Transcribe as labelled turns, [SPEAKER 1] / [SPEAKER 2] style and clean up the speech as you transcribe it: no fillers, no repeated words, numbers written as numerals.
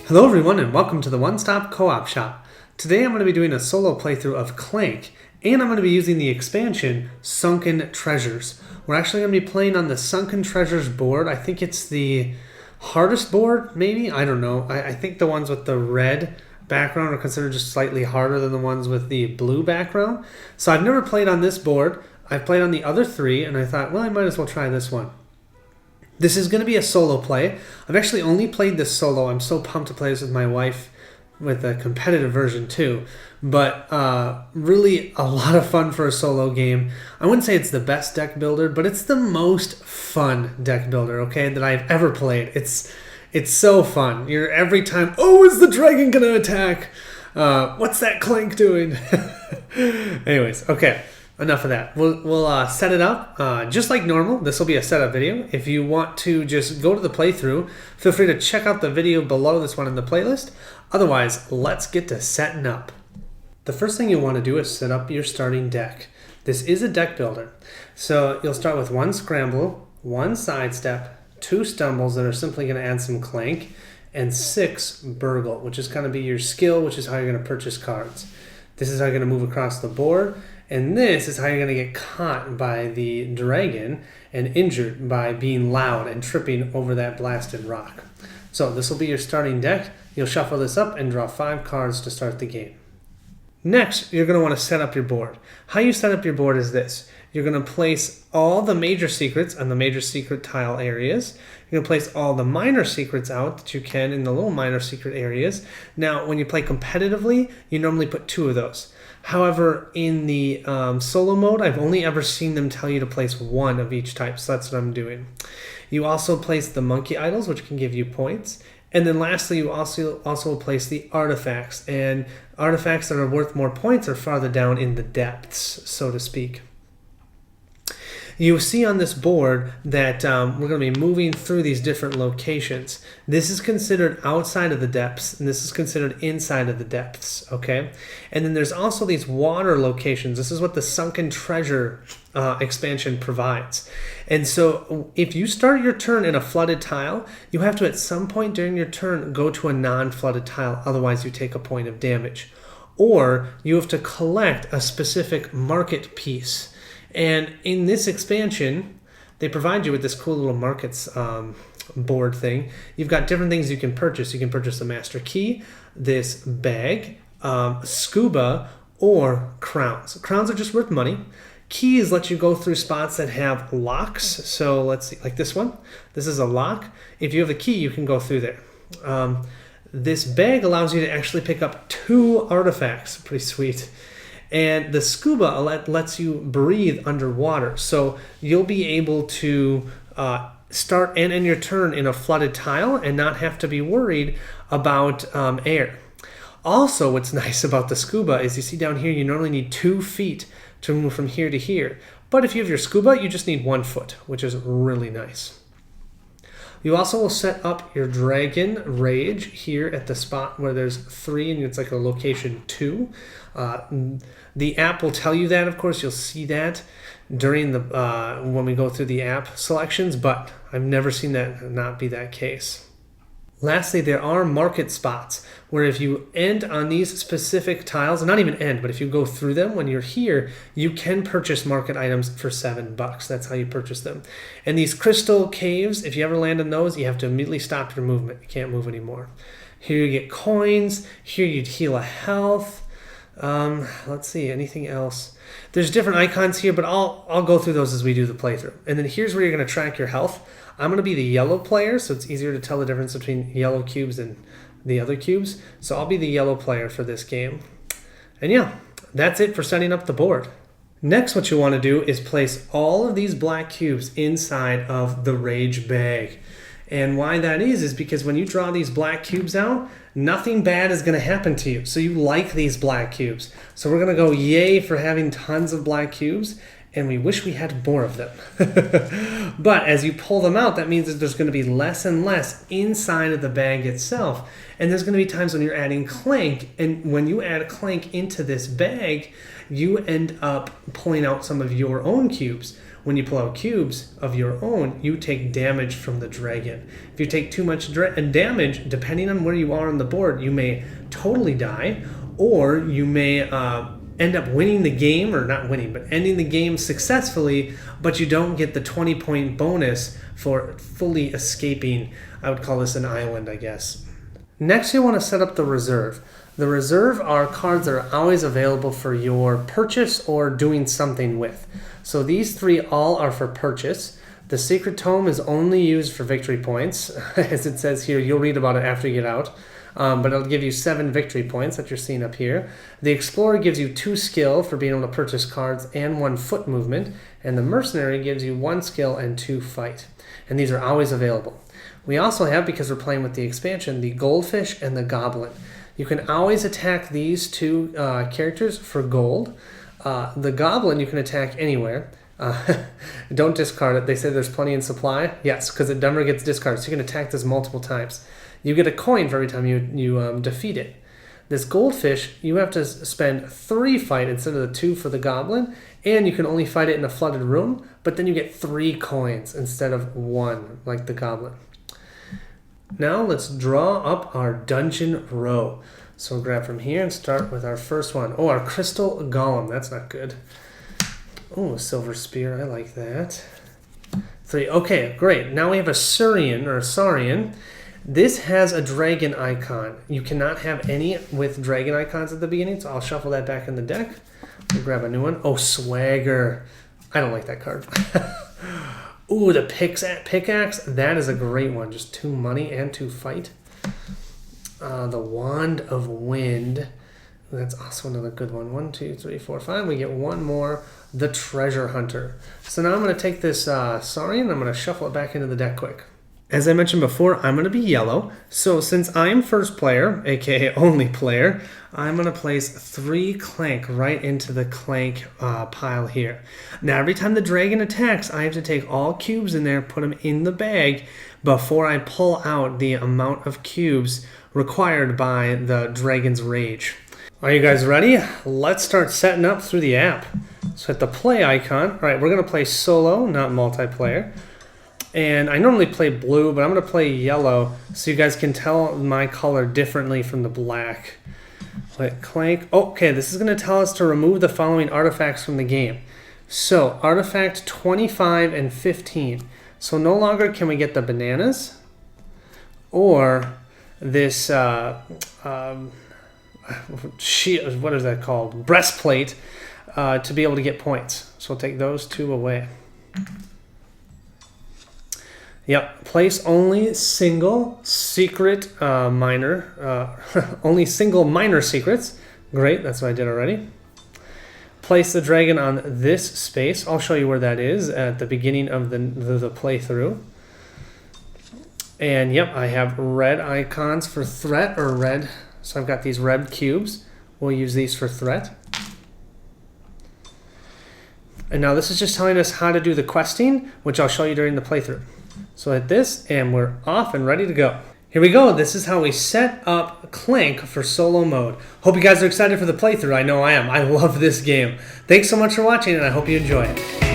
[SPEAKER 1] Hello everyone and welcome to the One Stop Co-op Shop. Today I'm going to be doing a solo playthrough of Clank and I'm going to be using the expansion Sunken Treasures. We're actually going to be playing on the Sunken Treasures board. I think it's the hardest board, maybe? I don't know. I think the ones with the red background are considered just slightly harder than the ones with the blue background. So I've never played on this board. I've played on the other three and I thought, well, I might as well try this one. This is going to be a solo play. I've actually only played this solo. I'm so pumped to play this with my wife with a competitive version too. But really a lot of fun for a solo game. I wouldn't say it's the best deck builder, but it's the most fun deck builder, okay, that I've ever played. It's so fun. You're every time, oh, is the dragon going to attack? What's that Clank doing? Anyways, okay. Enough of that. We'll set it up just like normal. This will be a setup video. If you want to just go to the playthrough, feel free to check out the video below this one in the playlist. Otherwise, let's get to setting up. The first thing you want to do is set up your starting deck. This is a deck builder. So you'll start with one scramble, one sidestep, two stumbles that are simply going to add some Clank, and 6 burgle, which is going to be your skill, which is how you're going to purchase cards. This is how you're going to move across the board. And this is how you're going to get caught by the dragon and injured by being loud and tripping over that blasted rock. So this will be your starting deck. You'll shuffle this up and draw 5 cards to start the game. Next, you're going to want to set up your board. How you set up your board is this. You're going to place all the major secrets on the major secret tile areas. You're going to place all the minor secrets out that you can in the little minor secret areas. Now, when you play competitively, you normally put 2 of those. However, in the solo mode, I've only ever seen them tell you to place 1 of each type, so that's what I'm doing. You also place the monkey idols, which can give you points. And then lastly, you also place the artifacts. And artifacts that are worth more points are farther down in the depths, so to speak. You see on this board that we're going to be moving through these different locations. This is considered outside of the depths, and this is considered inside of the depths, okay? And then there's also these water locations. This is what the Sunken Treasure expansion provides. And so if you start your turn in a flooded tile, you have to at some point during your turn go to a non-flooded tile, otherwise you take a point of damage. Or you have to collect a specific market piece. And in this expansion, they provide you with this cool little markets board thing. You've got different things you can purchase. You can purchase a master key, this bag, scuba, or crowns. Crowns are just worth money. Keys let you go through spots that have locks. So let's see, like this one. This is a lock. If you have a key, you can go through there. This bag allows you to actually pick up 2 artifacts. Pretty sweet. And the scuba lets you breathe underwater. So you'll be able to start and end your turn in a flooded tile and not have to be worried about air. Also, what's nice about the scuba is you see down here, you normally need 2 feet to move from here to here. But if you have your scuba, you just need 1 foot, which is really nice. You also will set up your Dragon Rage here at the spot where there's 3 and it's like a location 2. The app will tell you that, of course, you'll see that during the when we go through the app selections, but I've never seen that not be that case. Lastly, there are market spots where if you end on these specific tiles, not even end, but if you go through them when you're here, you can purchase market items for $7. That's how you purchase them. And these crystal caves, if you ever land on those, you have to immediately stop your movement. You can't move anymore. Here you get coins. Here you'd heal a health. Let's see, anything else? There's different icons here, but I'll go through those as we do the playthrough. And then here's where you're going to track your health. I'm going to be the yellow player, so it's easier to tell the difference between yellow cubes and the other cubes. So I'll be the yellow player for this game. And yeah, that's it for setting up the board. Next, what you want to do is place all of these black cubes inside of the Rage bag. And why that is because when you draw these black cubes out, nothing bad is going to happen to you. So you like these black cubes. So we're going to go yay for having tons of black cubes, and we wish we had more of them. But as you pull them out, that means that there's going to be less and less inside of the bag itself. And there's going to be times when you're adding Clank, and when you add Clank into this bag, you end up pulling out some of your own cubes. when you pull out cubes of your own, you take damage from the dragon. If you take too much damage, depending on where you are on the board, you may totally die, or you may end up winning the game, or not winning, but ending the game successfully, but you don't get the 20-point bonus for fully escaping. I would call this an island, I guess. Next, you want to set up the reserve. The reserve are cards that are always available for your purchase or doing something with. So these three all are for purchase. The Secret Tome is only used for victory points. As it says here, you'll read about it after you get out. But it'll give you 7 victory points that you're seeing up here. The Explorer gives you 2 skill for being able to purchase cards and 1 foot movement. And the Mercenary gives you 1 skill and 2 fight. And these are always available. We also have, because we're playing with the expansion, the Goldfish and the Goblin. You can always attack these 2 characters for gold. The Goblin you can attack anywhere. Don't discard it. They say there's plenty in supply. Yes, because it never gets discarded, so you can attack this multiple times. You get a coin for every time you defeat it. This Goldfish, you have to spend 3 fight instead of the 2 for the Goblin, and you can only fight it in a flooded room, but then you get 3 coins instead of 1, like the Goblin. Now let's draw up our dungeon row. So we'll grab from here and start with our first one. Oh, our Crystal Golem. That's not good. Oh, Silver Spear. I like that. 3. Okay, great. Now we have a Saurian. This has a dragon icon. You cannot have any with dragon icons at the beginning, so I'll shuffle that back in the deck. We'll grab a new one. Oh, Swagger. I don't like that card. Ooh, the pickaxe. That is a great one. Just 2 money and 2 fight. The Wand of Wind. That's also another good one. 1, 2, 3, 4, 5. We get 1 more. The Treasure Hunter. So now I'm going to take this Saurian and I'm going to shuffle it back into the deck quick. As I mentioned before, I'm going to be yellow. So since I'm first player, aka only player, I'm going to place 3 Clank right into the Clank pile here. Now every time the dragon attacks, I have to take all cubes in there, put them in the bag before I pull out the amount of cubes required by the dragon's rage. Are you guys ready? Let's start setting up through the app. So hit the play icon. All right, we're going to play solo, not multiplayer. And I normally play blue, but I'm going to play yellow so you guys can tell my color differently from the black. Let Clank. Okay, this is going to tell us to remove the following artifacts from the game. So, artifact 25 and 15. So no longer can we get the bananas or this, what is that called? Breastplate to be able to get points. So we'll take those 2 away. Yep, place only single secret only single minor secrets. Great, that's what I did already. Place the dragon on this space. I'll show you where that is at the beginning of the playthrough. And yep, I have red icons for threat or red. So I've got these red cubes. We'll use these for threat. And now this is just telling us how to do the questing, which I'll show you during the playthrough. So hit this, and we're off and ready to go. Here we go. This is how we set up Clank for solo mode. Hope you guys are excited for the playthrough. I know I am. I love this game. Thanks so much for watching, and I hope you enjoy it.